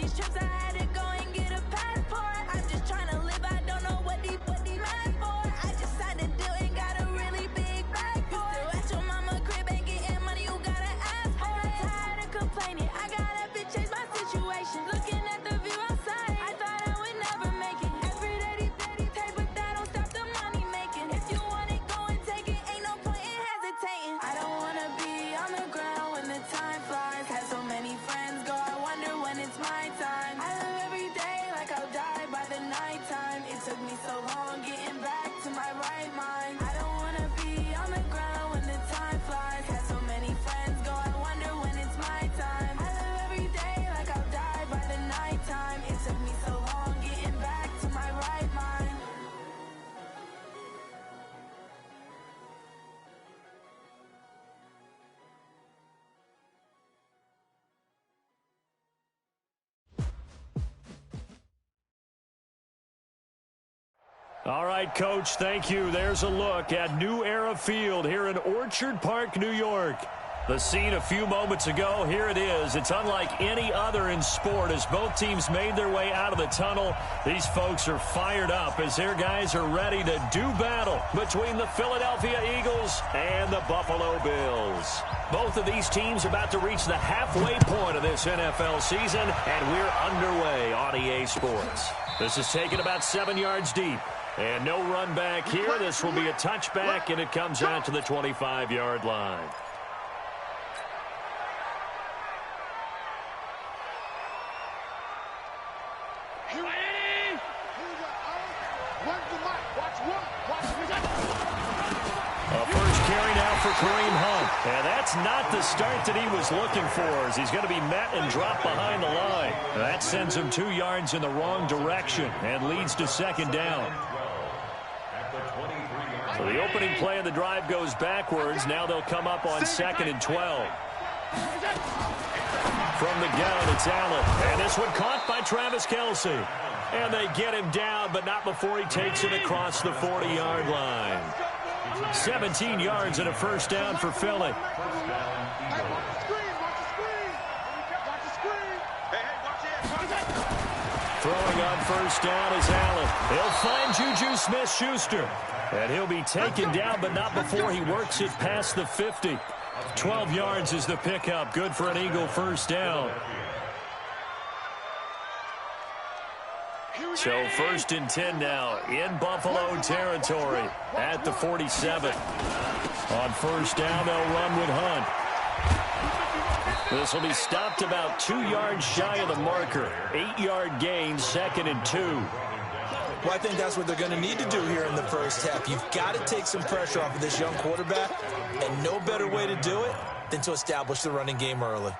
these trips, I had to go and get a passport. I'm just trying to live, I don't know what these mad for. I just signed a deal and got a really big bag for it. You still at your mama crib, ain't getting money, you gotta ask for it. I'm tired of complaining, I gotta bitch change my situation. Looking at the view outside, I thought I would never make it. Every day these daddy take, but that don't stop the money making. If you want it, go and take it, ain't no point in hesitating. I don't wanna be on the ground when the time flies. Had so many friends go, I wonder when it's my time. I live every day like I'll die by the nighttime. It took me so long getting back to my right mind. I don't wanna be on the ground when the time flies. Had so many friends go, I wonder when it's my time. I live every day like I'll die by the nighttime. It took me so long getting back to my right mind. All right, Coach, thank you. There's a look at New Era Field here in Orchard Park, New York. The scene a few moments ago, here it is. It's unlike any other in sport as both teams made their way out of the tunnel. These folks are fired up as their guys are ready to do battle between the Philadelphia Eagles and the Buffalo Bills. Both of these teams about to reach the halfway point of this NFL season, and we're underway on EA Sports. This is taken about 7 yards deep. And no run back here. This will be a touchback, and it comes out to the 25-yard line. A first carry now for Kareem Hunt. And that's not the start that he was looking for, as he's going to be met and dropped behind the line. That sends him 2 yards in the wrong direction and leads to second down. So the opening play of the drive goes backwards. Now they'll come up on 2nd and 12. From the gun, it's Allen. And this one caught by Travis Kelce. And they get him down, but not before he takes it across the 40-yard line. 17 yards and a first down for Philly. Throwing on first down is Allen. He'll find Juju Smith-Schuster. And he'll be taken down, but not before he works it past the 50. 12 yards is the pickup. Good for an Eagle first down. So 1st and 10 now in Buffalo territory at the 47. On first down, they'll run with Hunt. This will be stopped about 2 yards shy of the marker. 8-yard gain, 2nd and 2. Well, I think that's what they're going to need to do here in the first half. You've got to take some pressure off of this young quarterback, and no better way to do it than to establish the running game early.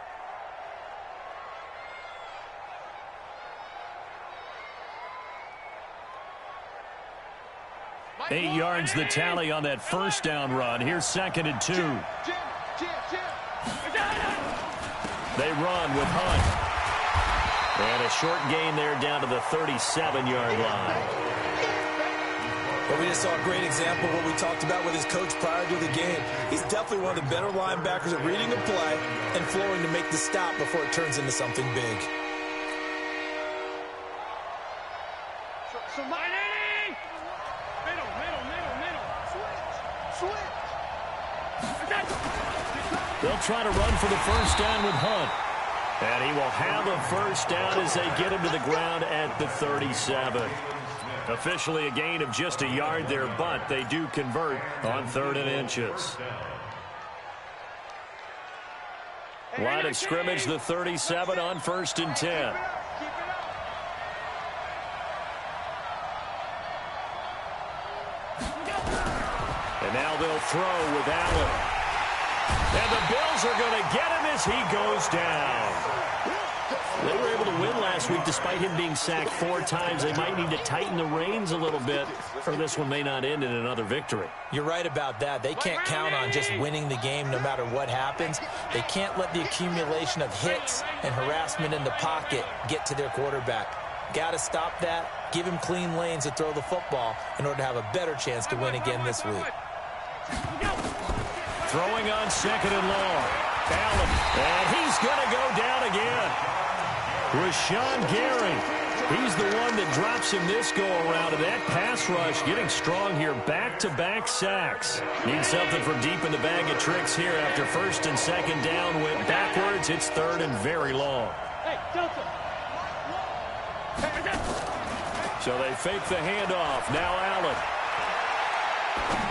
Eight yards the tally on that first down run. Here's 2nd and 2. They run with Hunt. And a short gain there down to the 37-yard line. Well, we just saw a great example of what we talked about with his coach prior to the game. He's definitely one of the better linebackers at reading a play and flowing to make the stop before it turns into something big. They'll try to run for the first down with Hunt. And he will have a first down as they get him to the ground at the 37. Officially a gain of just a yard there, but they do convert on 3rd and inches. Line of scrimmage, the 37 on 1st and 10. And now they'll throw with Allen. And the Bills are going to get him as he goes down. They were able to win last week despite him being sacked 4 times. They might need to tighten the reins a little bit, or this one may not end in another victory. You're right about that. They can't count on just winning the game no matter what happens. They can't let the accumulation of hits and harassment in the pocket get to their quarterback. Got to stop that, give him clean lanes to throw the football in order to have a better chance to win again this week. Throwing on 2nd and long. Allen, and he's going to go down again. Rashawn Gary. He's the one that drops him this go-around, and that pass rush getting strong here. Back-to-back sacks. Need something from deep in the bag of tricks here after first and second down went backwards. It's third and very long. So they fake the handoff. Now Allen.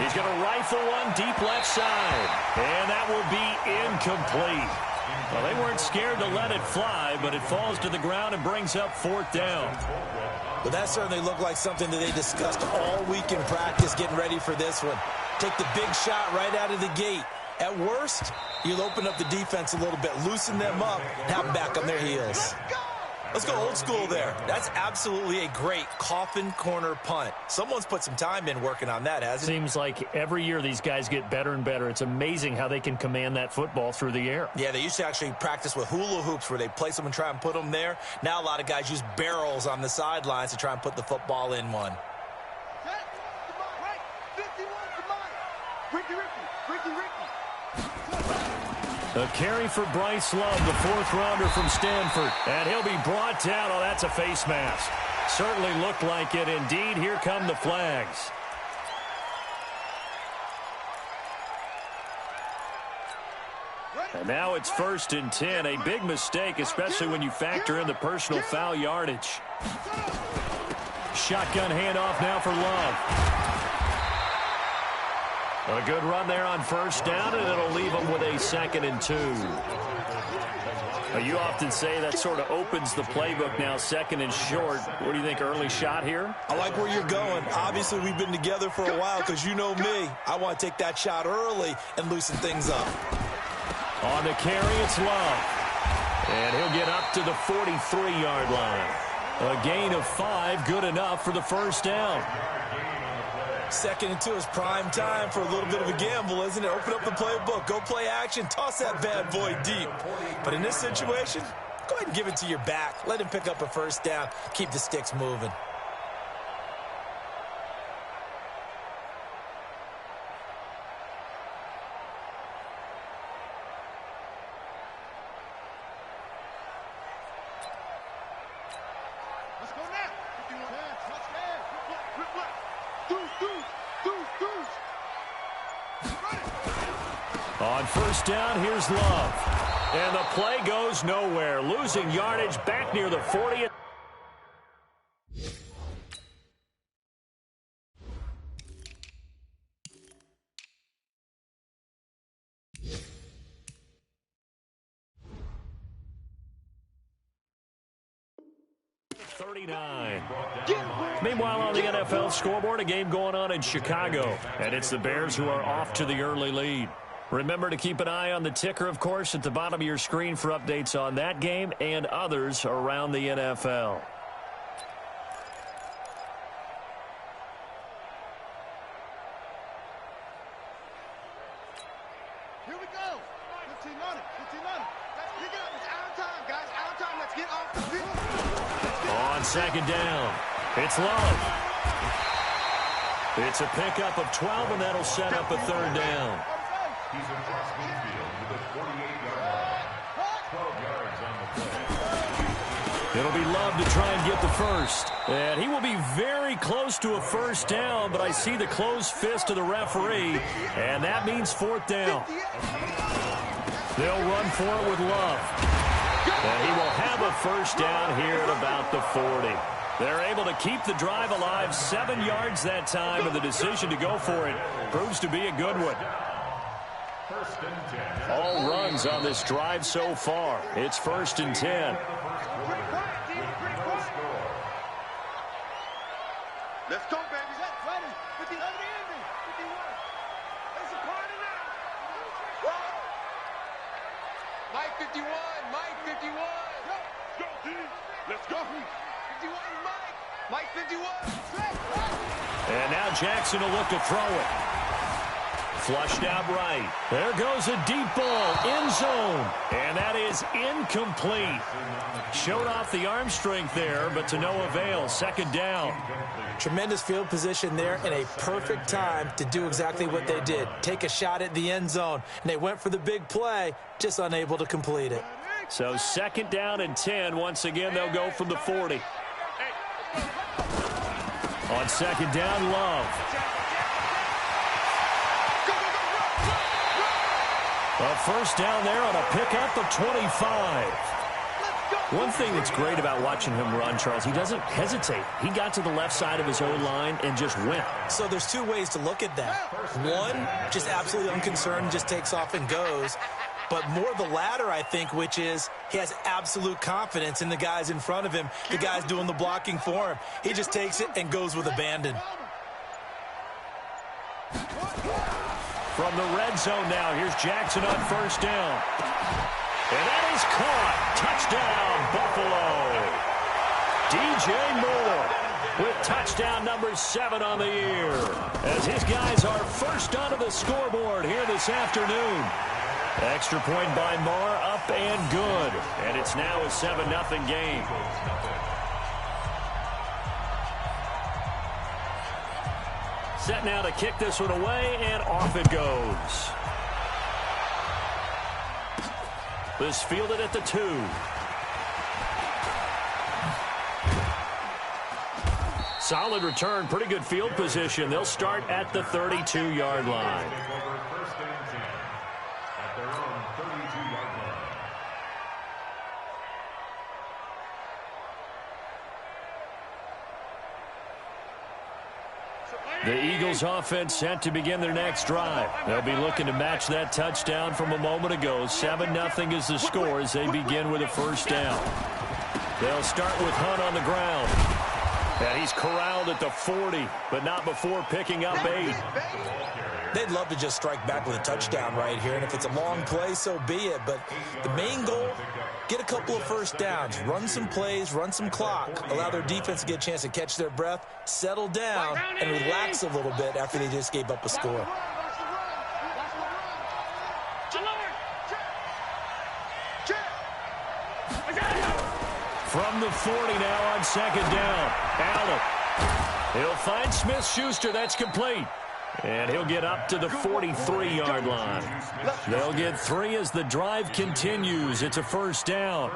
He's going to rifle one deep left side. And that will be incomplete. Well, they weren't scared to let it fly, but it falls to the ground and brings up fourth down. Well, that certainly looked like something that they discussed all week in practice getting ready for this one. Take the big shot right out of the gate. At worst, you'll open up the defense a little bit, loosen them up, and have them back on their heels. Let's go old school there. That's absolutely a great coffin corner punt. Someone's put some time in working on that, hasn't it? Seems like every year these guys get better and better. It's amazing how they can command that football through the air. Yeah, they used to actually practice with hula hoops where they place them and try and put them there. Now a lot of guys use barrels on the sidelines to try and put the football in one. A carry for Bryce Love, the fourth-rounder from Stanford. And he'll be brought down. Oh, that's a face mask. Certainly looked like it. Indeed, here come the flags. And now it's 1st and 10. A big mistake, especially when you factor in the personal foul yardage. Shotgun handoff now for Love. A good run there on first down, and it'll leave them with a 2nd and 2. You often say that sort of opens the playbook now, 2nd and short. What do you think, early shot here? I like where you're going. Obviously, we've been together for a while because you know me. I want to take that shot early and loosen things up. On the carry, it's Love. And he'll get up to the 43-yard line. A gain of 5, good enough for the first down. 2nd and 2 is prime time for a little bit of a gamble, isn't it? Open up the playbook, go play action, toss that bad boy deep. But in this situation, go ahead and give it to your back. Let him pick up a first down, keep the sticks moving. On first down, here's Love. And the play goes nowhere. Losing yardage back near the 40th. Meanwhile, on the NFL scoreboard, a game going on in Chicago. And it's the Bears who are off to the early lead. Remember to keep an eye on the ticker, of course, at the bottom of your screen for updates on that game and others around the NFL. Here we go. 15 on it. 15 on it. Let's pick it up. It's our time, guys. Our time. Let's get off the field. On second down, it's Love. It's a pickup of 12, and that'll set up a third down. He's across midfield with a 48-yard line. 12 yards on the play. It'll be Love to try and get the first. And he will be very close to a first down, but I see the closed fist of the referee, and that means fourth down. They'll run for it with Love. And he will have a first down here at about the 40. They're able to keep the drive alive, 7 yards that time, and the decision to go for it proves to be a good one. All runs on this drive so far. It's 1st and 10. Let's go, baby. That's ready. 50 over the ending. 51. It's a party now. Mike 51. Mike 51. Let's go, team. Let's go. 51, Mike. Mike 51. And now Jackson will look to throw it. Flushed out right. There goes a deep ball, end zone. And that is incomplete. Showed off the arm strength there, but to no avail. 2nd down. Tremendous field position there and a perfect time to do exactly what they did. Take a shot at the end zone. And they went for the big play, just unable to complete it. So 2nd down and 10. Once again, they'll go from the 40. On 2nd down, Love. A first down there on a pickup of 25. One thing that's great about watching him run, Charles, he doesn't hesitate. He got to the left side of his own line and just went. So there's two ways to look at that. One, just absolutely unconcerned, just takes off and goes. But more the latter, I think, which is he has absolute confidence in the guys in front of him, the guys doing the blocking for him. He just takes it and goes with abandon. From the red zone now, here's Jackson on first down. And that is caught. Touchdown, Buffalo. DJ Moore with touchdown number 7 on the year, as his guys are first onto the scoreboard here this afternoon. Extra point by Moore, up and good. And it's now a 7-0 game. Set now to kick this one away, and off it goes. This fielded at the 2. Solid return, pretty good field position. They'll start at the 32-yard line. The Eagles offense set to begin their next drive. They'll be looking to match that touchdown from a moment ago. 7-0 is the score as they begin with a first down. They'll start with Hunt on the ground. And he's corralled at the 40, but not before picking up 8. They'd love to just strike back with a touchdown right here, and if it's a long play, so be it. But the main goal, get a couple of first downs, run some plays, run some clock, allow their defense to get a chance to catch their breath, settle down, and relax a little bit after they just gave up a score. From the 40 now on 2nd down. Allen. He'll find Smith-Schuster. That's complete. And he'll get up to the 43-yard line. They'll get 3 as the drive continues. It's a first down.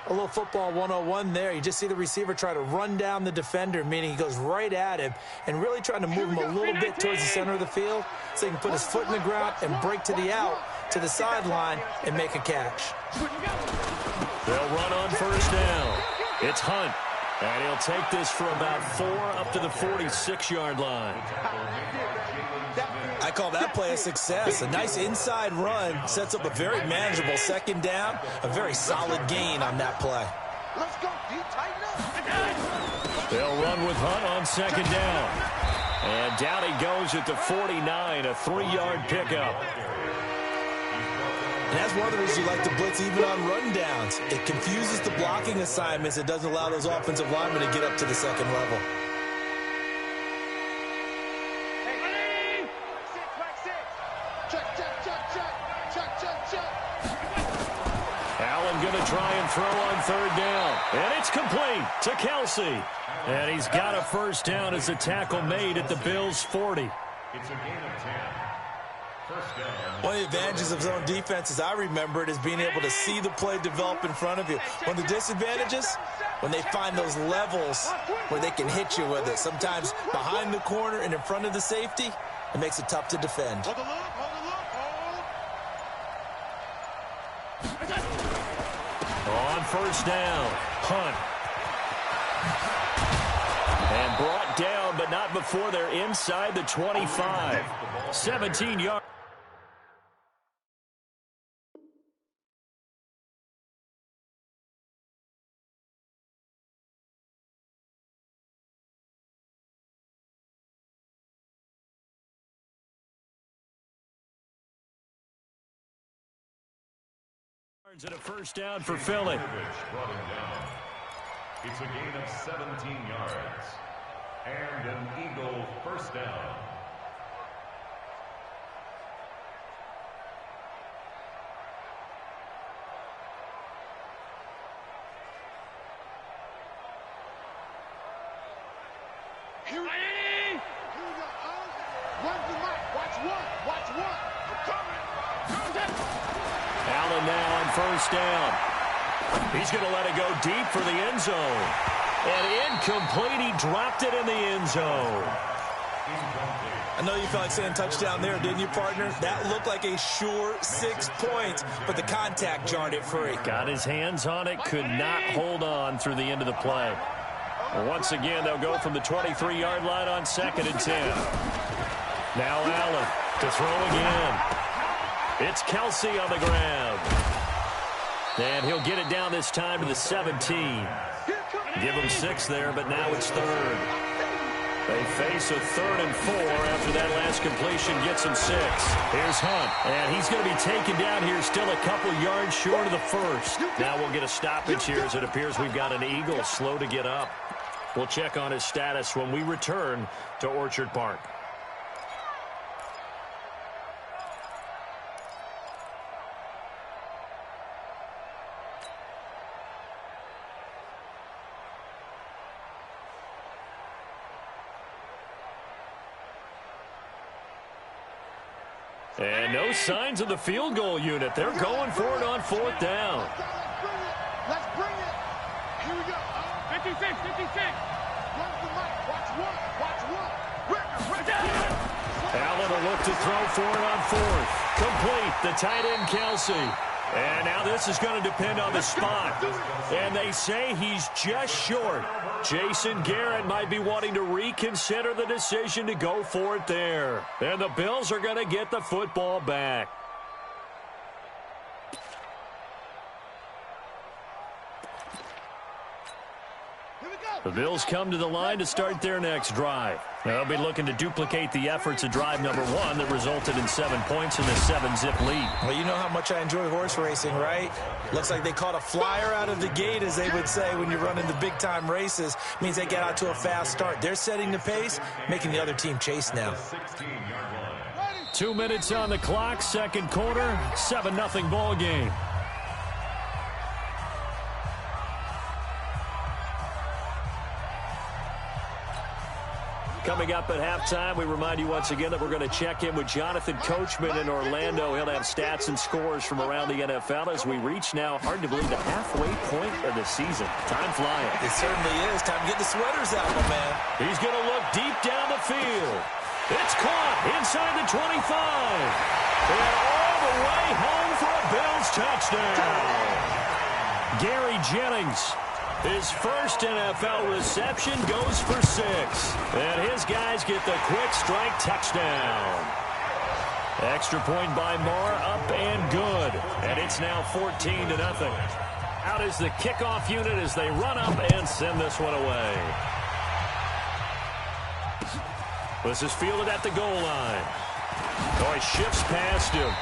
A little football 101 there. You just see the receiver try to run down the defender, meaning he goes right at him and really trying to move him a little bit towards the center of the field so he can put his foot in the ground and break to the out, to the sideline, and make a catch. They'll run on first down. It's Hunt. And he'll take this for about 4 up to the 46-yard line. I call that play a success. A nice inside run sets up a very manageable 2nd down. A very solid gain on that play. Let's go, D. Tighten up. They'll run with Hunt on 2nd down. And down he goes at the 49, a 3-yard pickup. And that's one of the reasons you like to blitz even on rundowns. It confuses the blocking assignments. It doesn't allow those offensive linemen to get up to the 2nd level. Allen going to try and throw on 3rd down. And it's complete to Kelsey. And he's got a first down as a tackle made at the Bills' 40. It's a gain of 10. One of the advantages of zone defense, as I remember it, is being able to see the play develop in front of you. One of the disadvantages, when they find those levels where they can hit you with it. Sometimes behind the corner and in front of the safety, it makes it tough to defend. On first down, Hunt. And brought down, but not before they're inside the 25. 17 yards. And a first down for Philly. It's a gain of 17 yards. And an Eagle first down. Here we go. Run the mic. Watch one. I'm coming. Allen now on first down. He's going to let it go deep for the end zone. And incomplete. He dropped it in the end zone. I know you felt like saying touchdown there, didn't you, partner? That looked like a sure 6 points, but the contact jarred it free. Got his hands on it, could not hold on through the end of the play. Well, once again, they'll go from the 23-yard line on 2nd and 10. Now Allen to throw again. It's Kelsey on the ground. And he'll get it down this time to the 17. Give him 6 there, but now it's 3rd. They face a 3rd and 4 after that last completion gets him 6. Here's Hunt, and he's going to be taken down here still a couple yards short of the first. Now we'll get a stoppage here as it appears we've got an Eagle slow to get up. We'll check on his status when we return to Orchard Park. And no signs of the field goal unit. They're going for it on 4th down. Let's bring it. Here we go. 56, 56. Run the mic. Watch one. Allen will look to throw for it on 4th. Complete. The tight end, Kelsey. And now this is going to depend on the spot. And they say he's just short. Jason Garrett might be wanting to reconsider the decision to go for it there. And the Bills are going to get the football back. The Bills come to the line to start their next drive. They'll be looking to duplicate the efforts of drive number 1 that resulted in 7 points in the 7-zip lead. Well, you know how much I enjoy horse racing, right? Looks like they caught a flyer out of the gate, as they would say when you're running the big-time races. Means they get out to a fast start. They're setting the pace, making the other team chase now. 2 minutes on the clock, 2nd quarter, 7-0 ball game. Coming up at halftime, we remind you once again that we're going to check in with Jonathan Coachman in Orlando. He'll have stats and scores from around the NFL as we reach now, hard to believe, the halfway point of the season. Time flying. It certainly is. Time to get the sweaters out, my man. He's going to look deep down the field. It's caught inside the 25. And all the way home for a Bills touchdown. Gary Jennings. His first NFL reception goes for 6. And his guys get the quick strike touchdown. Extra point by Marr, up and good. And it's now 14-0. Out is the kickoff unit as they run up and send this one away. This is fielded at the goal line. Oh, he shifts past him.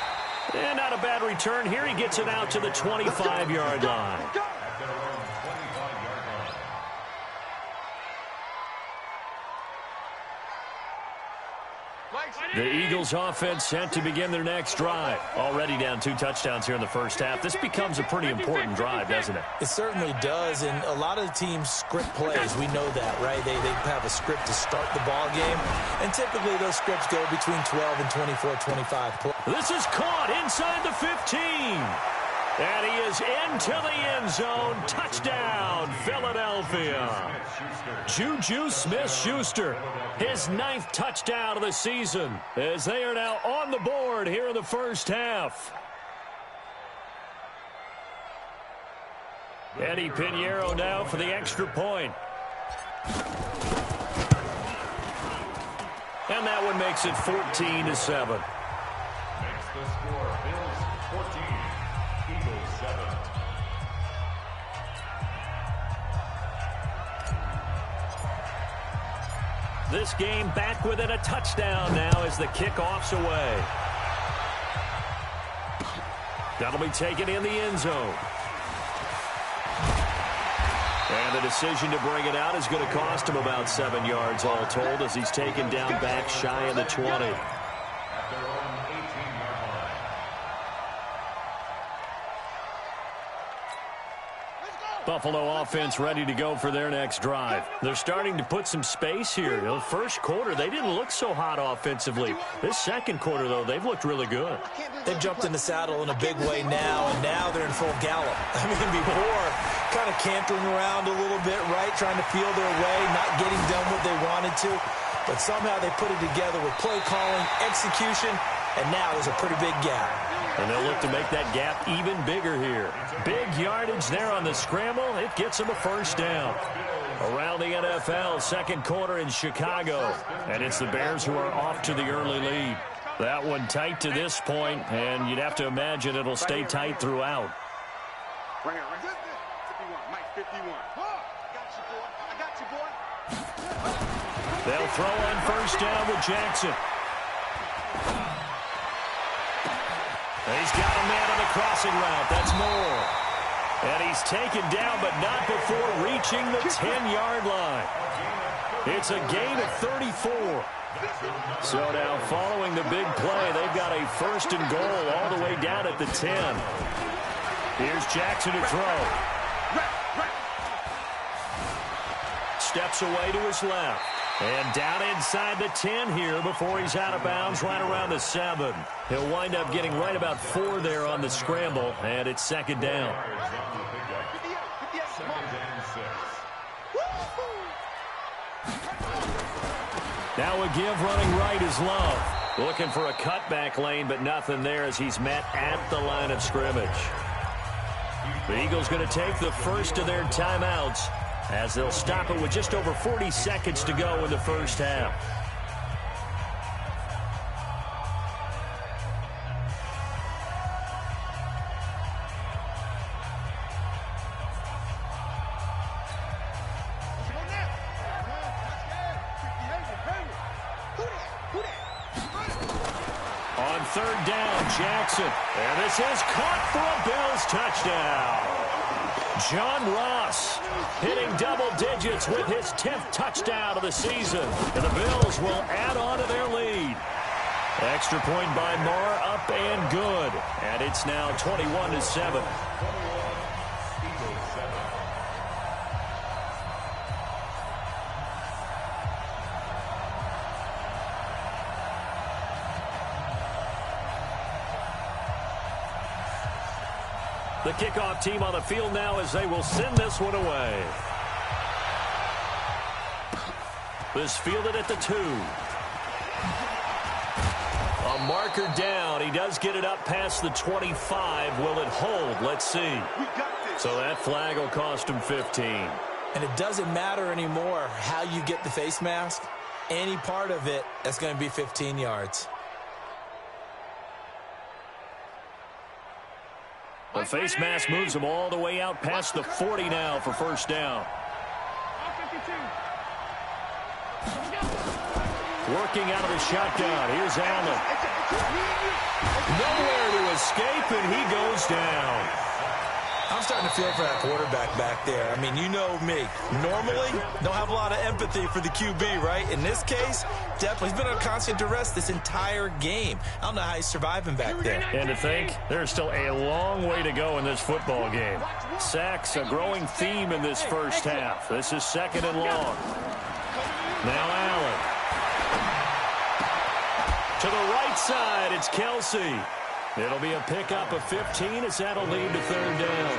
And not a bad return here. He gets it out to the 25-yard line. The Eagles offense set to begin their next drive. Already down 2 touchdowns here in the first half. This becomes a pretty important drive, doesn't it? It certainly does, and a lot of the teams script plays. We know that, right? They have a script to start the ball game, and typically those scripts go between 12 and 24, 25. This is caught inside the 15. And he is into the end zone. Touchdown, Philadelphia. Juju Smith-Schuster, his 9th touchdown of the season, as they are now on the board here in the first half. Eddie Pinheiro now for the extra point. And that one makes it 14-7. Makes the score Bills 14, Eagles 7. This game back within a touchdown now as the kickoff's away. That'll be taken in the end zone. And the decision to bring it out is going to cost him about 7 yards all told as he's taken down back shy of the 20. At their own 18-yard line. Buffalo offense ready to go for their next drive. They're starting to put some space here. You know, first quarter, they didn't look so hot offensively. This second quarter, though, they've looked really good. They've jumped in the saddle in a big way now, and now they're in full gallop. I mean, before, kind of cantering around a little bit, right, trying to feel their way, not getting done what they wanted to. But somehow they put it together with play calling, execution, and now there's a pretty big gap. And they'll look to make that gap even bigger here. Big yardage there on the scramble. It gets them a first down. Around the NFL, second quarter in Chicago. And it's the Bears who are off to the early lead. That one tight to this point, and you'd have to imagine it'll stay tight throughout. Right here, right here. 51, Mike, 51. I got you, boy. They'll throw on first down with Jackson. He's got a man on the crossing route. That's Moore. And he's taken down, but not before reaching the 10-yard line. It's a gain of 34. So now, following the big play, they've got a first and goal all the way down at the 10. Here's Jackson to throw. Steps away to his left. And down inside the 10 here before he's out of bounds right around the 7. He'll wind up getting right about 4 there on the scramble, and it's second down. Now a give running right is Love. Looking for a cutback lane, but nothing there as he's met at the line of scrimmage. The Eagles going to take the first of their timeouts as they'll stop it with just over 40 seconds to go in the first half. On third down, Jackson. And this is caught for a Bills touchdown. John Ross hitting double digits with his 10th touchdown of the season. And the Bills will add on to their lead. Extra point by Moore, up and good. And it's now 21-7. The kickoff team on the field now as they will send this one away. This fielded at the 2. A marker down. He does get it up past the 25. Will it hold? Let's see. So that flag will cost him 15. And it doesn't matter anymore how you get the face mask. Any part of it, that's going to be 15 yards. The face mask moves him all the way out past the 40 now for first down. Working out of the shotgun. Here's Allen. Nowhere to escape, and he goes down. I'm starting to feel for that quarterback back there. I mean, you know me. Normally, don't have a lot of empathy for the QB, right? In this case, definitely. He's been on constant duress this entire game. I don't know how he's surviving back there. And to think, there's still a long way to go in this football game. Sacks, a growing theme in this first half. This is second and long. Now Allen. To the right side, it's Kelsey. It'll be a pickup of 15 as that'll lead to third down.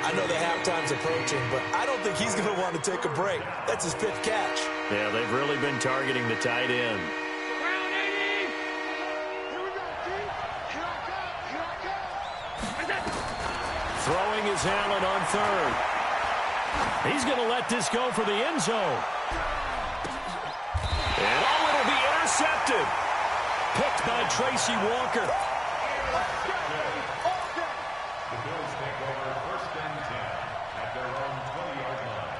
I know the halftime's approaching, but I don't think he's going to want to take a break. That's his 5th catch. Yeah, they've really been targeting the tight end. Throwing is Allen on third. He's going to let this go for the end zone. And it'll be intercepted. Picked by Tracy Walker. The Bills take over first and 10 at their own 20-yard line.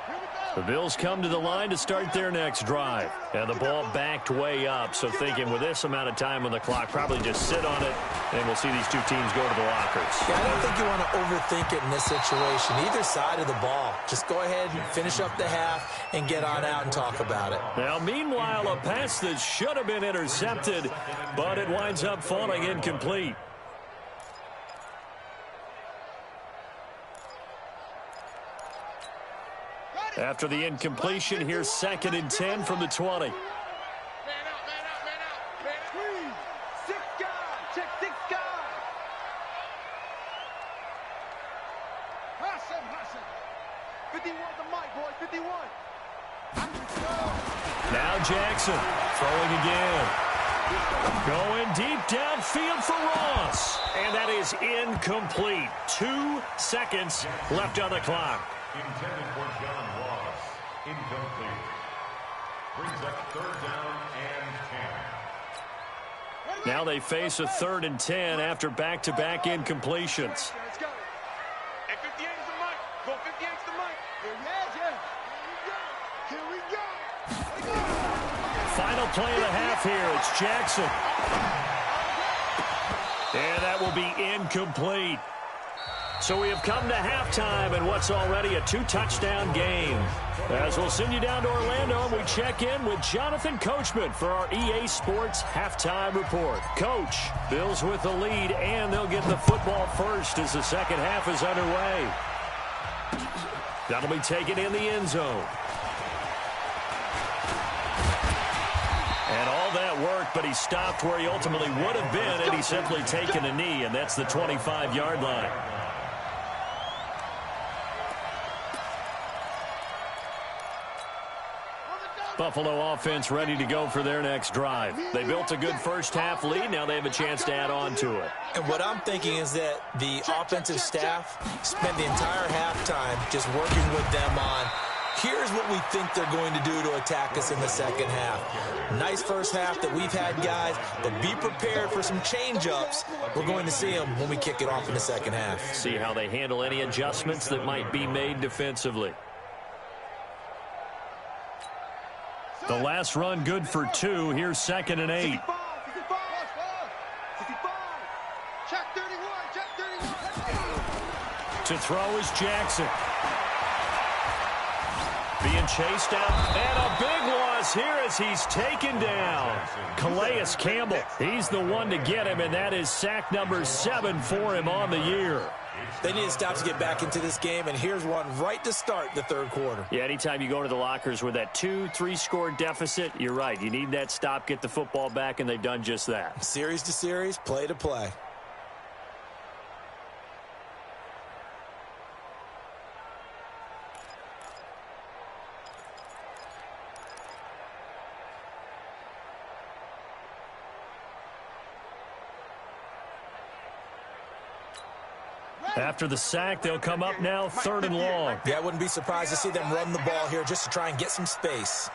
Here we go. The Bills come to the line to start their next drive. And the ball backed way up, so thinking with this amount of time on the clock, probably just sit on it, and we'll see these two teams go to the lockers. Yeah, I don't think you want to overthink it in this situation. Either side of the ball. Just go ahead and finish up the half and get on out and talk about it. Now, meanwhile, a pass that should have been intercepted, but it winds up falling incomplete. After the incompletion, here's 2nd and 10 from the 20. Man out, man out, man out. Man, please. 6 guys. Check 6 guys. Hassan. 51 the mic, boy. 51. Now Jackson throwing again. Going deep downfield for Ross. And that is incomplete. 2 seconds left on the clock. Intended for John Ross. Incomplete. Brings up 3rd down and 10. Now they face a 3rd and 10 after back-to-back incompletions. Let's go. And 58 is the mic. Go 58 is the mic. Here we go. Final play of the half here. It's Jackson. And that will be incomplete. So we have come to halftime in what's already a 2-touchdown game. As we'll send you down to Orlando, and we check in with Jonathan Coachman for our EA Sports Halftime Report. Coach, Bills with the lead, and they'll get the football first as the second half is underway. That'll be taken in the end zone. And all that work, but he stopped where he ultimately would have been had he simply taken a knee, and that's the 25-yard line. Buffalo offense ready to go for their next drive. They built a good first half lead. Now they have a chance to add on to it. And what I'm thinking is that the offensive staff spent the entire halftime just working with them on, here's what we think they're going to do to attack us in the second half. Nice first half that we've had, guys, but be prepared for some change-ups. We're going to see them when we kick it off in the second half. See how they handle any adjustments that might be made defensively. The last run good for 2. Here's 2nd and 8. Check 31. To throw is Jackson. Being chased out, and a big loss here as he's taken down. Calais Campbell, he's the one to get him, and that is sack number 7 for him on the year. They need to stop to get back into this game, and here's one right to start the third quarter. Yeah, anytime you go to the lockers with that 2-3 score deficit, you're right. You need that stop, get the football back, and they've done just that. Series to series, play to play. After the sack, they'll come up now 3rd and long. Yeah, I wouldn't be surprised to see them run the ball here just to try and get some space.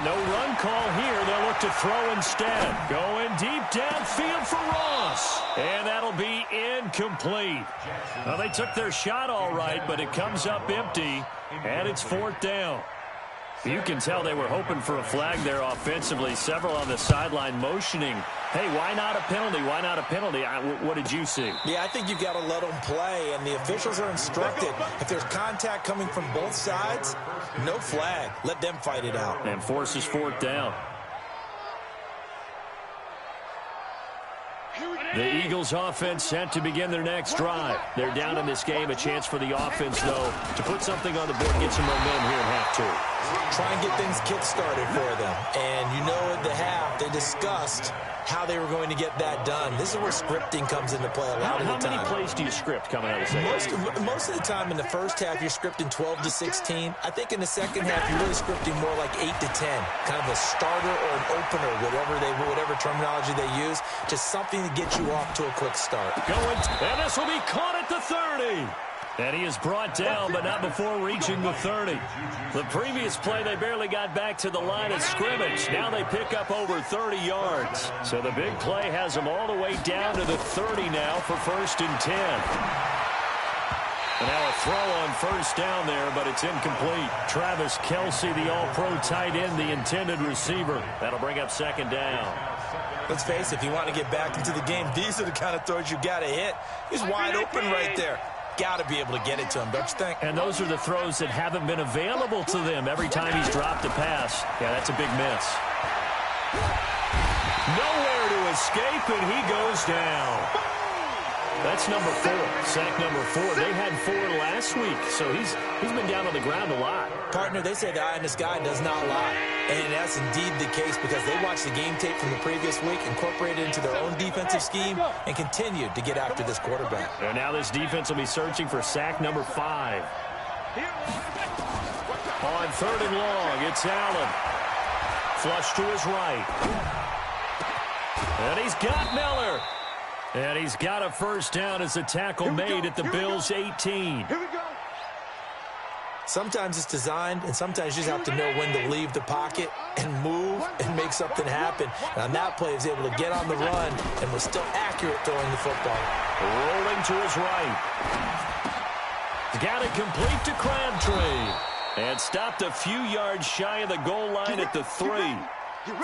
No run call here. They'll look to throw instead. Going deep downfield for Ross. And that'll be incomplete. Well, they took their shot all right, but it comes up empty, and it's 4th down. You can tell they were hoping for a flag there offensively. Several on the sideline motioning, hey, why not a penalty? Why not a penalty? What did you see? Yeah, I think you've got to let them play, and the officials are instructed. If there's contact coming from both sides, no flag. Let them fight it out. And forces 4th down. The Eagles offense set to begin their next drive. They're down in this game. A chance for the offense, though, to put something on the board and get some momentum here in half 2. Try and get things kick-started for them. And you know at the half, they discussed how they were going to get that done. This is where scripting comes into play a lot of the time. How many plays do you script coming out of the second half? Most of the time in the first half, you're scripting 12 to 16. I think in the second half, you're really scripting more like 8 to 10. Kind of a starter or an opener, whatever terminology they use. Just something to get you off to a quick start. And this will be caught at the 30. And he is brought down, but not before reaching the 30. The previous play, they barely got back to the line of scrimmage. Now they pick up over 30 yards. So the big play has them all the way down to the 30 now for 1st and 10. And now a throw on first down there, but it's incomplete. Travis Kelce, the all-pro tight end, the intended receiver. That'll bring up 2nd down. Let's face it, if you want to get back into the game, these are the kind of throws you got to hit. He's wide open right there. Got to be able to get it to him, don't you think? And those are the throws that haven't been available to them every time he's dropped a pass. Yeah, that's a big miss. Nowhere to escape, and he goes down. That's number 4, sack number 4. They had 4 last week, so he's been down on the ground a lot. Partner, they say the eye in the sky does not lie. And that's indeed the case because they watched the game tape from the previous week, incorporated it into their own defensive scheme, and continued to get after this quarterback. And now this defense will be searching for sack number 5. On 3rd and long, it's Allen. Flush to his right. And he's got Miller. And he's got a first down as a tackle made at the Bills' 18. Here we go. Sometimes it's designed, and sometimes you just have to know when to leave the pocket and move and make something happen. And on that play, he was able to get on the run and was still accurate throwing the football. Rolling to his right. He's got it complete to Crabtree. And stopped a few yards shy of the goal line at the 3.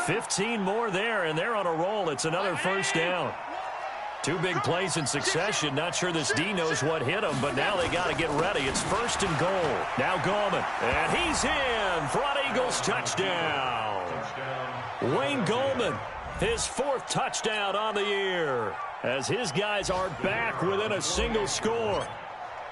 15 more there, and they're on a roll. It's another first down. 2 big plays in succession. Not sure this D knows what hit him, but now they got to get ready. It's 1st and goal. Now Gallman. And he's in for an Eagles touchdown. Wayne Gallman, his 4th touchdown on the year, as his guys are back within a single score.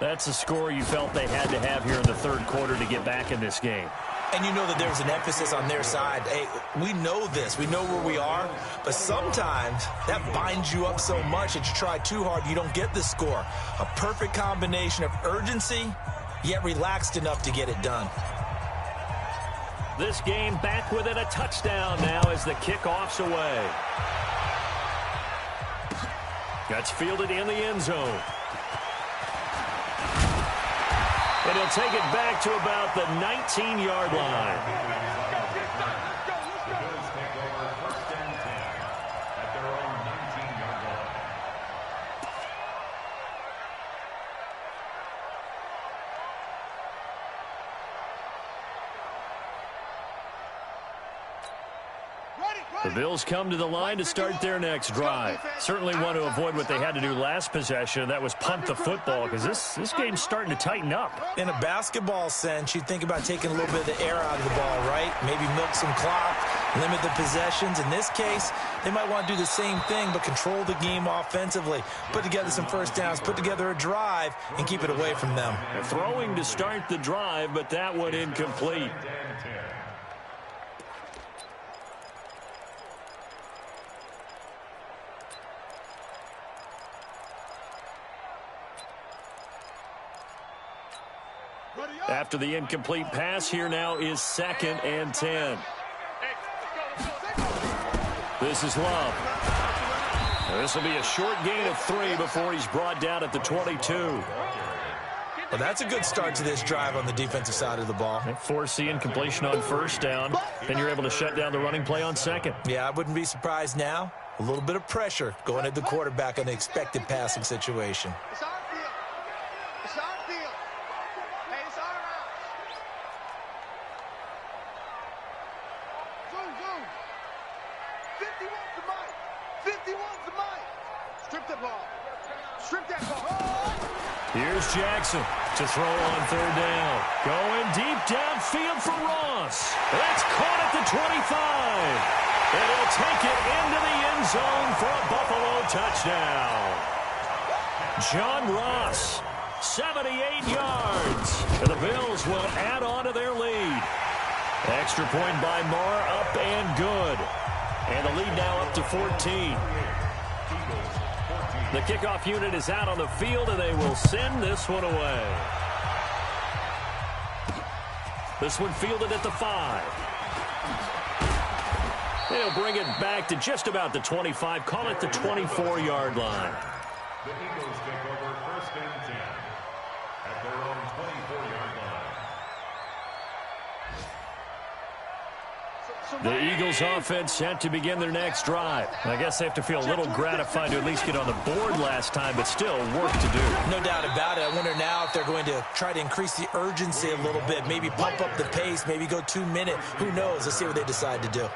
That's a score you felt they had to have here in the 3rd quarter to get back in this game. And you know that there's an emphasis on their side. Hey, we know this. We know where we are. But sometimes that binds you up so much that you try too hard, you don't get the score. A perfect combination of urgency, yet relaxed enough to get it done. This game back within a touchdown now as the kickoff's away. That's fielded in the end zone. And he'll take it back to about the 19-yard line. The Bills take over 1st and 10 at their own 19-yard line. The Bills come to the line to start their next drive. Certainly want to avoid what they had to do last possession. That was punt the football, because this game's starting to tighten up. In a basketball sense, you think about taking a little bit of the air out of the ball, right? Maybe milk some clock, limit the possessions. In this case, they might want to do the same thing, but control the game offensively. Put together some first downs, put together a drive, and keep it away from them. Throwing to start the drive, but that one incomplete. After the incomplete pass, here now is 2nd and 10. This is Love. This will be a short gain of 3 before he's brought down at the 22. Well, that's a good start to this drive on the defensive side of the ball. They force the incompletion on first down. Then you're able to shut down the running play on 2nd. Yeah, I wouldn't be surprised now. A little bit of pressure going at the quarterback on the expected passing situation. It's our field. It's our field. Hey, it's our house. Zoom, zoom. 51's the mic. 51's the mic. Strip the ball. Strip that ball. Here's Jackson to throw on 3rd down. Going deep downfield for Ross. That's caught at the 25. And he'll take it into the end zone for a Buffalo touchdown. John Ross, 78 yards. And the Bills will add on to their lead. Extra point by Marr, up and good. And the lead now up to 14. The kickoff unit is out on the field, and they will send this one away. This one fielded at the 5. They'll bring it back to just about the 25. Call it the 24-yard line. The Eagles take over 1st and 10. at their own 24-yard line. The Eagles offense set to begin their next drive. I guess they have to feel a little gratified to at least get on the board last time, but still work to do. No doubt about it. I wonder now if they're going to try to increase the urgency a little bit, maybe pump up the pace, maybe go 2-minute. Who knows? Let's see what they decide to do.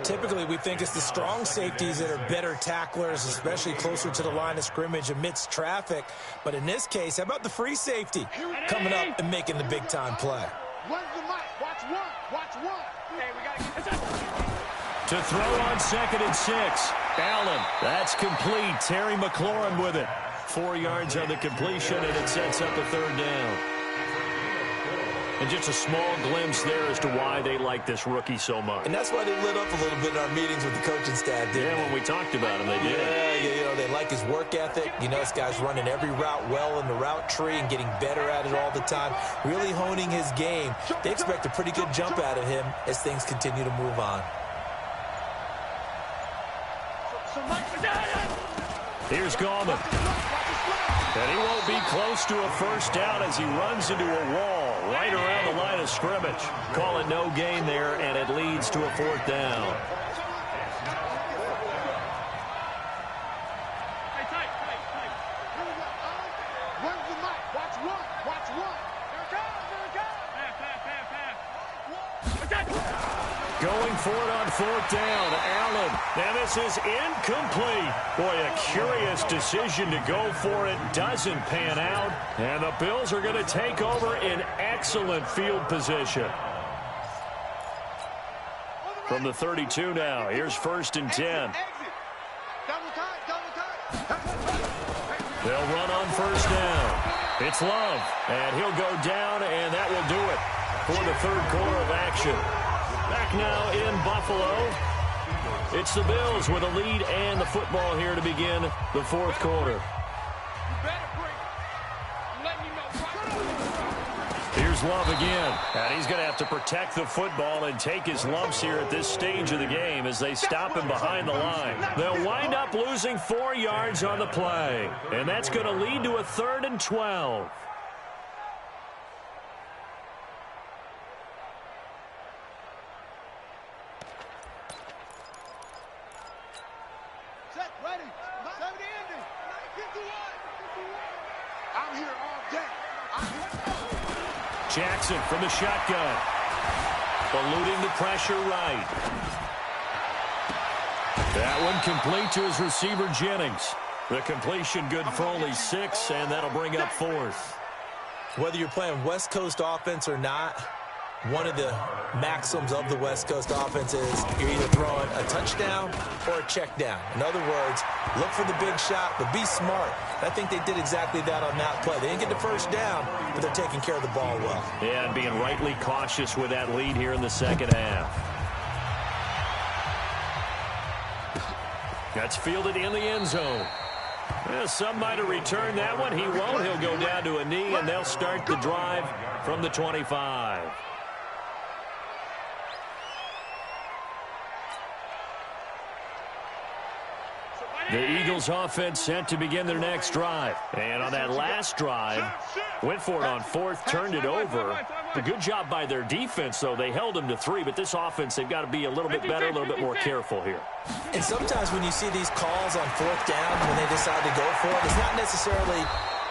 Typically, we think it's the strong safeties that are better tacklers, especially closer to the line of scrimmage amidst traffic. But in this case, how about the free safety coming up and making the big-time play? When's the mic? Watch one. Watch one. Okay, we got to get To throw on 2nd and 6. Allen, that's complete. Terry McLaurin with it. 4 yards on the completion, and it sets up a 3rd down. And just a small glimpse there as to why they like this rookie so much. And that's why they lit up a little bit in our meetings with the coaching staff, didn't they? When we talked about him, they did. Yeah, you know, they like his work ethic. You know, this guy's running every route well in the route tree and getting better at it all the time, really honing his game. They expect a pretty good jump out of him as things continue to move on. Here's Gallman. And he won't be close to a 1st down as he runs into a wall right around the line of scrimmage. Call it no gain there, and it leads to a 4th down. When's the mic? Watch one. Watch one. Here it comes. Here it comes. Going for it on 4th down. Allen. And this is incomplete. Boy, a curious decision to go for it. Doesn't pan out. And the Bills are going to take over in excellent field position. From the 32 now. Here's 1st and 10. They'll run on 1st down. It's Love. And he'll go down, and that will do it for the 3rd quarter of action. Back now in Buffalo. It's the Bills with a lead and the football here to begin the 4th quarter. Here's Love again. And he's going to have to protect the football and take his lumps here at this stage of the game as they stop him behind the line. They'll wind up losing 4 yards on the play. And that's going to lead to a 3rd and 12. I'm here all day. Jackson from the shotgun. Eluding the pressure right. That one complete to his receiver, Jennings. The completion good for only 6, and that'll bring up 4th. Whether you're playing West Coast offense or not, one of the maxims of the West Coast offense is you're either throwing a touchdown or a check down. In other words, look for the big shot, but be smart. I think they did exactly that on that play. They didn't get the 1st down, but they're taking care of the ball well. Yeah, and being rightly cautious with that lead here in the 2nd half. That's fielded in the end zone. Well, some might have returned that one. He won't. He'll go down to a knee, and they'll start the drive from the 25. The Eagles offense set to begin their next drive. And on that last drive, went for it on 4th, turned it over. A good job by their defense, though. They held them to 3, but this offense, they've got to be a little bit better, a little bit more careful here. And sometimes when you see these calls on 4th down, when they decide to go for it, it's not necessarily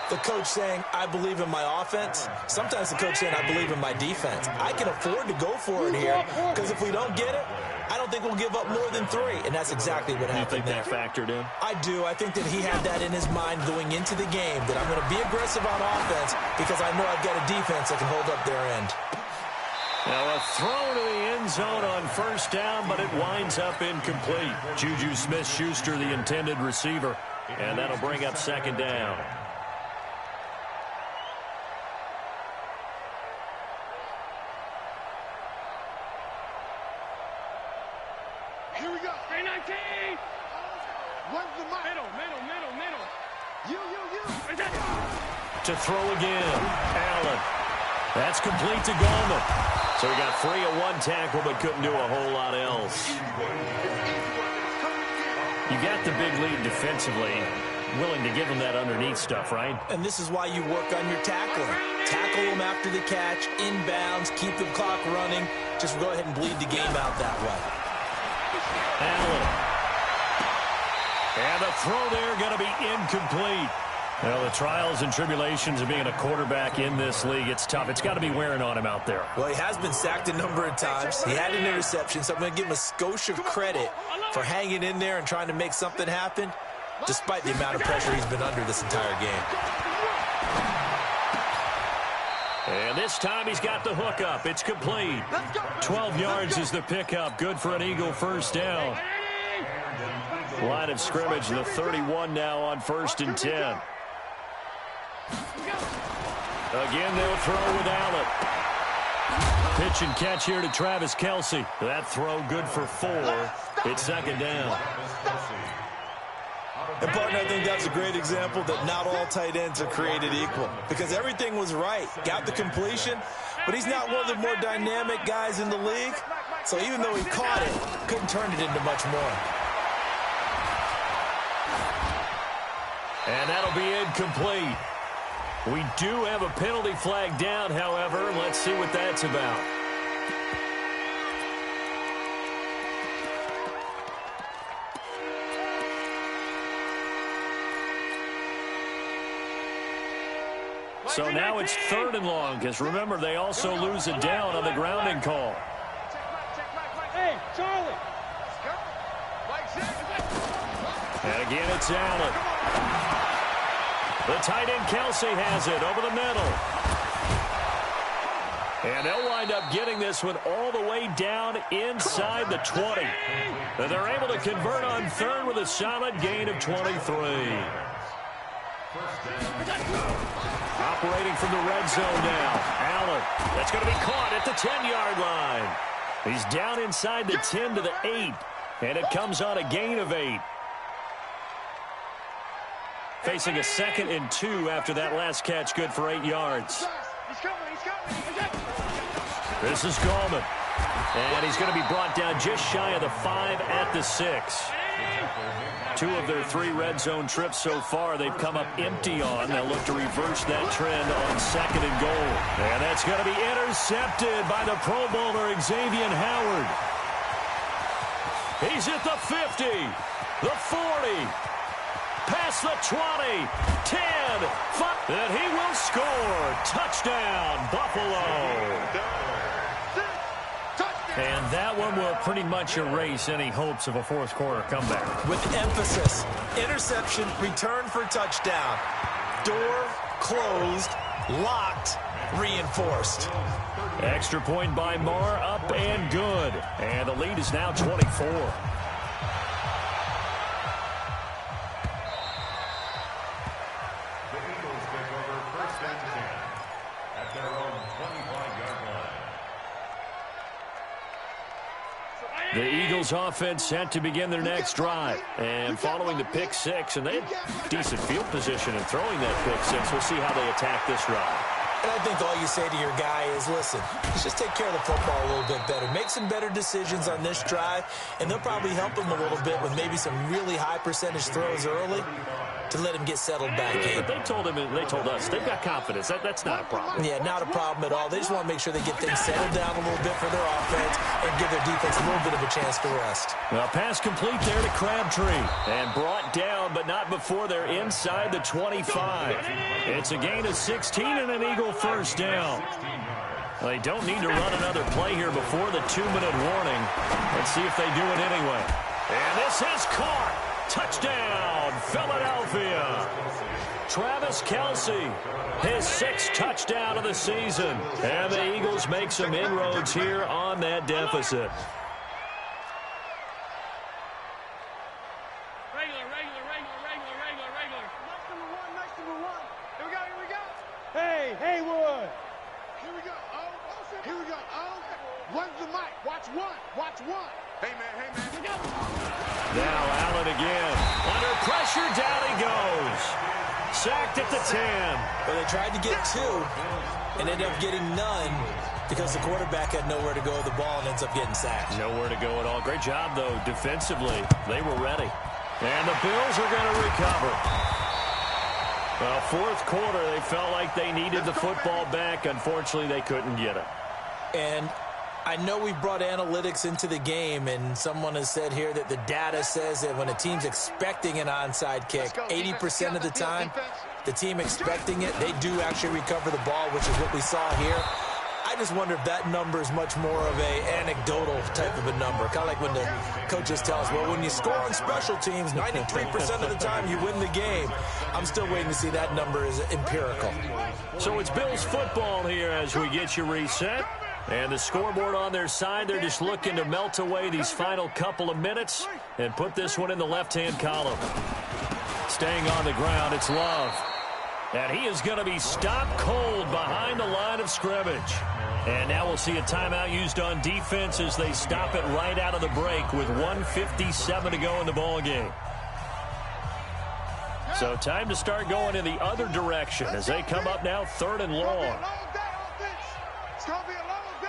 the coach saying, I believe in my offense. Sometimes the coach saying, I believe in my defense. I can afford to go for it here, because if we don't get it, I don't think we'll give up more than 3, and that's exactly what happened there. You think that factored in? I do. I think that he had that in his mind going into the game, that I'm going to be aggressive on offense because I know I've got a defense that can hold up their end. Now a throw to the end zone on 1st down, but it winds up incomplete. Juju Smith-Schuster, the intended receiver, and that'll bring up 2nd down. Here we go. 319. When's the mic? Middle. You. To throw again. Allen. That's complete to Gallman. So he got free of 1 tackle, but couldn't do a whole lot else. You got the big lead defensively. willing to give him that underneath stuff, right? And this is why you work on your tackling. Tackle them after the catch, inbounds, keep the clock running. Just go ahead and bleed the game out that way. Allen. And the throw there going to be incomplete. Well, the trials and tribulations of being a quarterback in this league, it's tough. It's got to be wearing on him out there. Well, he has been sacked a number of times. He had an interception, so I'm going to give him a skosh of credit for hanging in there and trying to make something happen, despite the amount of pressure he's been under this entire game. And this time he's got the hook up. It's complete. 12 yards is the pickup. Good for an Eagle first down. Line of scrimmage, the 31 now on 1st and 10. Again, they'll throw with Allen. Pitch and catch here to Travis Kelce. That throw good for 4. It's 2nd down. And, partner, I think that's a great example that not all tight ends are created equal, because everything was right. Got the completion, but he's not one of the more dynamic guys in the league. So even though he caught it, couldn't turn it into much more. And that'll be incomplete. We do have a penalty flag down, however. Let's see what that's about. So now it's 3rd and long, because remember, they also lose a down on the grounding call. Hey, Charlie. And again, it's Allen. The tight end Kelce has it over the middle. And they'll wind up getting this one all the way down inside the 20. And they're able to convert on 3rd with a solid gain of 23. Operating from the red zone now. Allen. That's going to be caught at the 10-yard line. He's down inside the 10 to the 8. And it comes on a gain of 8. Facing a 2nd and 2 after that last catch, good for 8 yards. This is Gallman. And he's going to be brought down just shy of the 5 at the 6. 2 of their 3 red zone trips so far, they've come up empty on. They'll look to reverse that trend on 2nd and goal. And that's going to be intercepted by the Pro Bowler, Xavier Howard. He's at the 50, the 40. Past the 20, 10, 5, and he will score. Touchdown, Buffalo. And that one will pretty much erase any hopes of a 4th quarter comeback. With emphasis, interception, return for touchdown. Door closed, locked, reinforced. Extra point by Marr, up and good. And the lead is now 24. The Eagles offense set to begin their next drive. And following the pick 6, and they have decent field position in throwing that pick 6. We'll see how they attack this drive. And I think all you say to your guy is, listen, let's just take care of the football a little bit better. Make some better decisions on this drive, and they'll probably help him a little bit with maybe some really high percentage throws early to let him get settled back in. But they told us, they've got confidence. That's not a problem. Yeah, not a problem at all. They just want to make sure they get things settled down a little bit for their offense and give their defense a little bit of a chance to rest. Well, pass complete there to Crabtree. And brought down, but not before they're inside the 25. It's a gain of 16 and an Eagle first down. Well, they don't need to run another play here before the 2-minute warning. Let's see if they do it anyway. And this is caught. Touchdown, Philadelphia. Travis Kelce, his 6th touchdown of the season. And the Eagles make some inroads here on that deficit. Regular. Nice number one. Here we go. Hey, Haywood. Here we go. Here we go. Runs the mic. Watch one. Hey, man. We go. Now Allen again. Under pressure, down he goes. Sacked at the 10. Well, they tried to get 2 and ended up getting none because the quarterback had nowhere to go with the ball and ends up getting sacked. Nowhere to go at all. Great job, though, defensively. They were ready. And the Bills are going to recover. Well, fourth quarter, they felt like they needed the football back. Unfortunately, they couldn't get it. And I know we brought analytics into the game, and someone has said here that the data says that when a team's expecting an onside kick, 80% of the time, the team expecting it, they do actually recover the ball, which is what we saw here. I just wonder if that number is much more of a anecdotal type of a number. Kind of like when the coaches tell us, well, when you score on special teams, 93% of the time you win the game. I'm still waiting to see that number is empirical. So it's Bills football here as we get you reset. And the scoreboard on their side, they're just looking to melt away these final couple of minutes and put this one in the left-hand column. Staying on the ground, it's Love. And he is going to be stopped cold behind the line of scrimmage. And now we'll see a timeout used on defense as they stop it right out of the break with 1:57 to go in the ballgame. So time to start going in the other direction as they come up now 3rd and long. It's going to be a long day.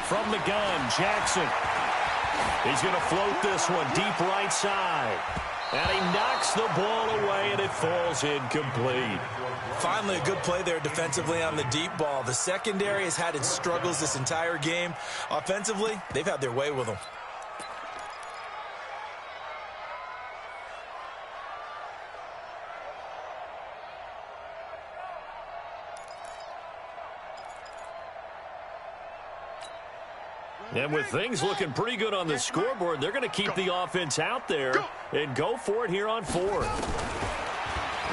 From the gun, Jackson. He's going to float this one deep right side. And he knocks the ball away, and it falls incomplete. Finally, a good play there defensively on the deep ball. The secondary has had its struggles this entire game. Offensively, they've had their way with them. And with things looking pretty good on the scoreboard, they're going to keep the offense out there and go for it here on 4th.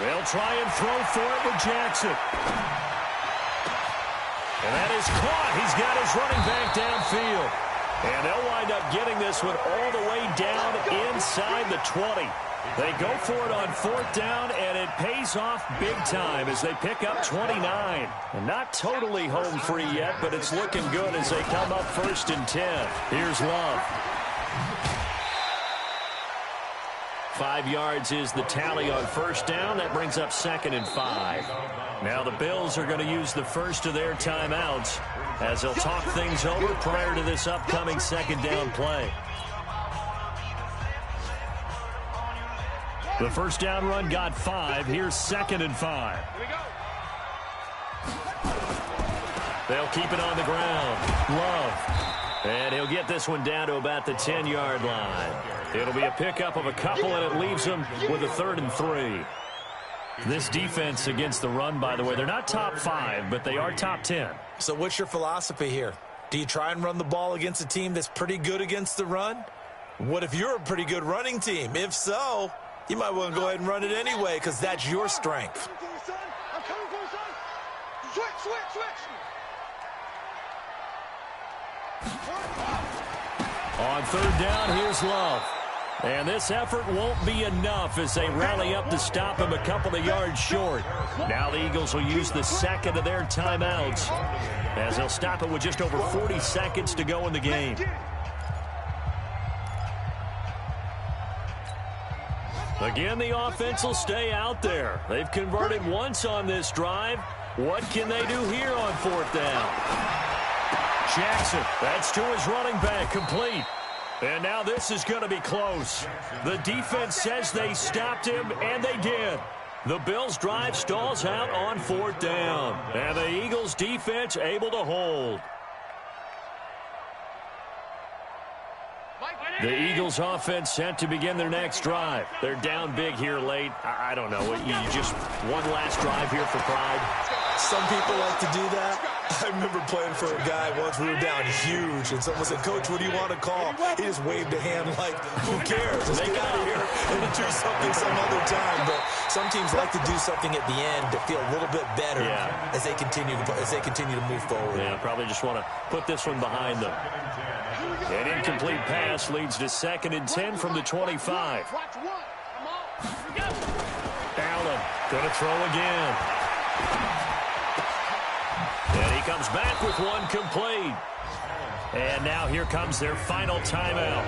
They'll try and throw for it with Jackson. And that is caught. He's got his running back downfield. And they'll wind up getting this one all the way down inside the 20. They go for it on 4th down, and it pays off big time as they pick up 29. And not totally home free yet, but it's looking good as they come up 1st and 10. Here's Love. 5 yards is the tally on 1st down. That brings up 2nd and 5. Now the Bills are going to use the first of their timeouts as they'll talk things over prior to this upcoming 2nd down play. The first down run got 5. Here's 2nd and 5. They'll keep it on the ground. Love. And he'll get this one down to about the 10-yard line. It'll be a pickup of a couple, and it leaves them with a 3rd and 3. This defense against the run, by the way, they're not top 5, but they are top 10. So what's your philosophy here? Do you try and run the ball against a team that's pretty good against the run? What if you're a pretty good running team? If so, you might want to go ahead and run it anyway because that's your strength. I'm coming for you, son. Switch. On 3rd down, here's Love. And this effort won't be enough as they rally up to stop him a couple of yards short. Now the Eagles will use the 2nd of their timeouts as they'll stop it with just over 40 seconds to go in the game. Again, the offense will stay out there. They've converted once on this drive. What can they do here on 4th down? Jackson, that's to his running back, complete. And now this is going to be close. The defense says they stopped him, and they did. The Bills' drive stalls out on 4th down. And the Eagles' defense able to hold. The Eagles' offense set to begin their next drive. They're down big here late. I don't know. You just one last drive here for pride. Some people like to do that. I remember playing for a guy once. We were down huge, and someone said, "Coach, what do you want to call?" He just waved a hand like, who cares? Let's get out of here and do something some other time. But some teams like to do something at the end to feel a little bit better as they continue to move forward. Yeah, probably just want to put this one behind them. An incomplete pass leads to 2nd and 10 from the 25. Allen going to throw again. And he comes back with one complete. And now here comes their final timeout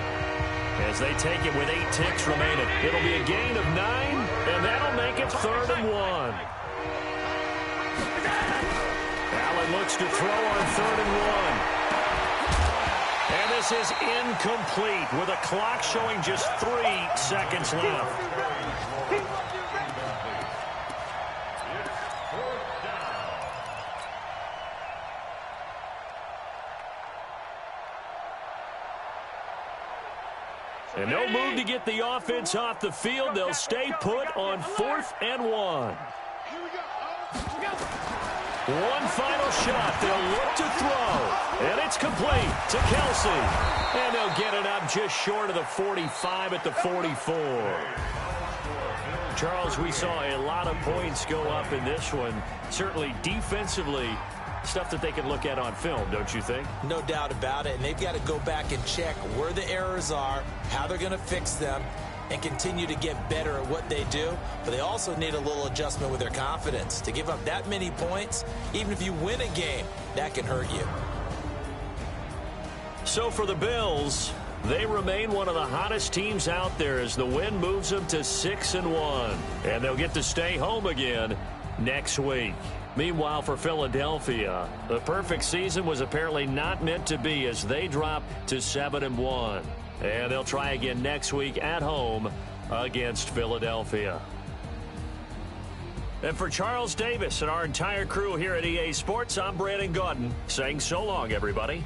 as they take it with 8 ticks remaining. It'll be a gain of 9, and that'll make it 3rd and 1. Allen looks to throw on 3rd and 1. is incomplete with a clock showing just 3 seconds left. And no move to get the offense off the field. They'll stay put on 4th and 1. One final shot. They'll look to throw. And it's complete to Kelsey. And they'll get it up just short of the 45 at the 44. Charles, we saw a lot of points go up in this one. Certainly defensively, stuff that they can look at on film, don't you think? No doubt about it. And they've got to go back and check where the errors are, how they're going to fix them, and continue to get better at what they do. But they also need a little adjustment with their confidence. To give up that many points, even if you win a game, that can hurt you. So for the Bills, they remain one of the hottest teams out there as the win moves them to 6-1. And they'll get to stay home again next week. Meanwhile, for Philadelphia, the perfect season was apparently not meant to be as they drop to 7-1. And they'll try again next week at home against Philadelphia. And for Charles Davis and our entire crew here at EA Sports, I'm Brandon Gaudin saying so long, everybody.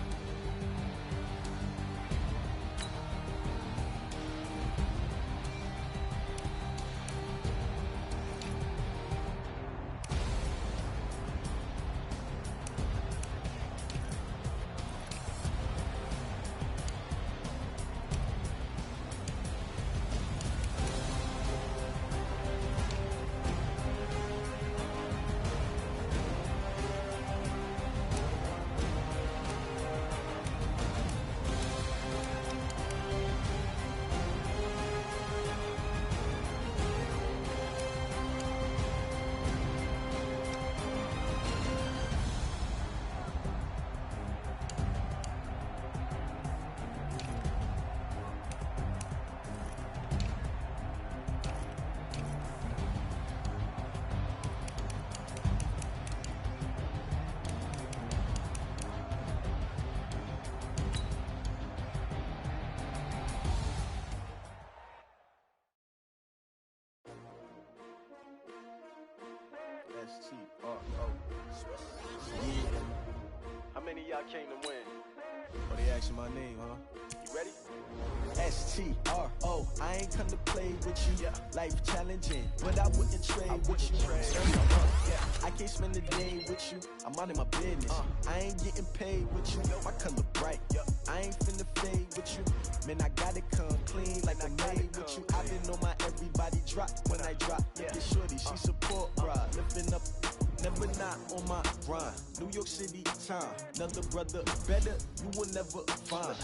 How many of y'all came to win? Oh, they asking my name, huh? You ready? S-T-R-O, I ain't come to play with you. Life challenging, but I wouldn't trade with you. I can't spend a day with you. I'm out of my business. I ain't getting paid with you. My color bright. I ain't finna fade with you. Man, I gotta come clean like I made with you. I been on my everybody drop when I drop. Get shorty, she support, bruh. Lifting up. Never not on my grind. New York City time. Another brother better, you will never find.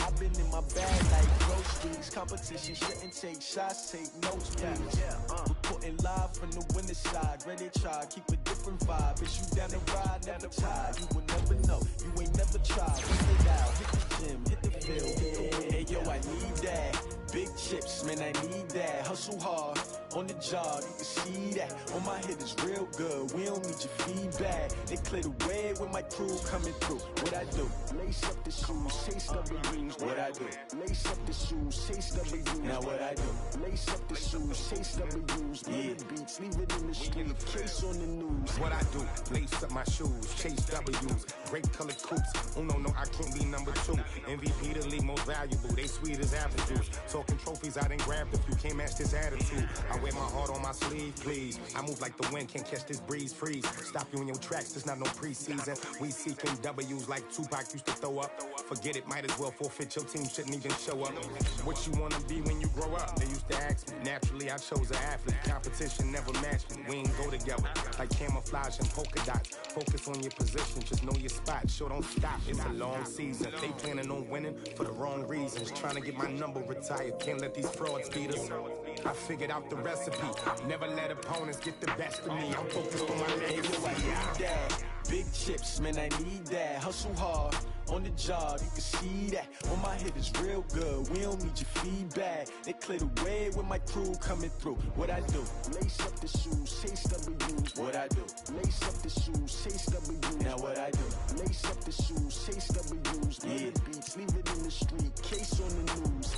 I've been in my bag like groceries. Competition shouldn't take shots, take notes, please. Reporting live from the winning side. Ready to try, keep a different vibe. Is you down the ride, never tired. You will never know, you ain't never tried. When they out, hit the gym, hit the field. Hey yo, I need that. Big chips, man, I need that. Hustle hard, on the job, you can see that. On my hit is real good, we don't need your feedback. They clear the way with my crew coming through. What I do? Lace up the shoes, chase W's. What I do? Lace up the shoes, chase W's. Now what I do? Lace up the shoes, chase W's. Yeah, beats, leave it in the street, case on the news. What I do? Lace up my shoes, chase W's. Great colored coops. Oh no, I can't be number 2. MVP the league most valuable. They sweet as apple juice. Talking trophies I done grabbed if you can't match this attitude. I wear my heart on my sleeve, please. I move like the wind, can't catch this breeze, freeze. Stop you in your tracks, there's not no preseason. We seeking W's like Tupac used to throw up. Forget it, might as well forfeit, your team shouldn't even show up. What you wanna be when you grow up? They used to ask me. Naturally, I chose an athlete. Competition never matched me. We ain't go together. Like camouflage and polka dots. Focus on your position, just know your spot. Sure, don't stop, it's a long season. They planning on winning for the wrong reasons. Trying to get my number retired, can't let these frauds beat us. I figured out the recipe. Never let opponents get the best of me. I'm focused on my legacy. Big chips, man, I need that. Hustle hard, on the job, you can see that. On my head is real good, we don't need your feedback. They clear the way with my crew coming through. What I do? Lace up the shoes, chase W's. What I do? Lace up the shoes, chase W's. Now what I do? Lace up the shoes, chase W's. Yeah. The beats, leave it in the street, case on the news.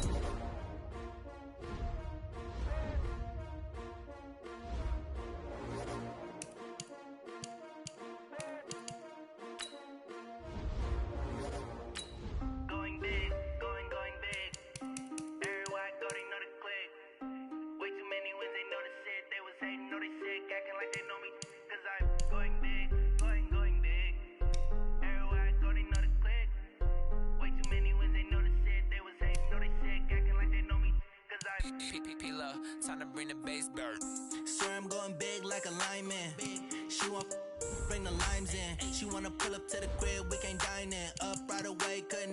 Time to bring the bass back. Sir, I'm going big like a lineman. She want bring the limes in. She wanna pull up to the crib, we can't dine in. Up right away, couldn't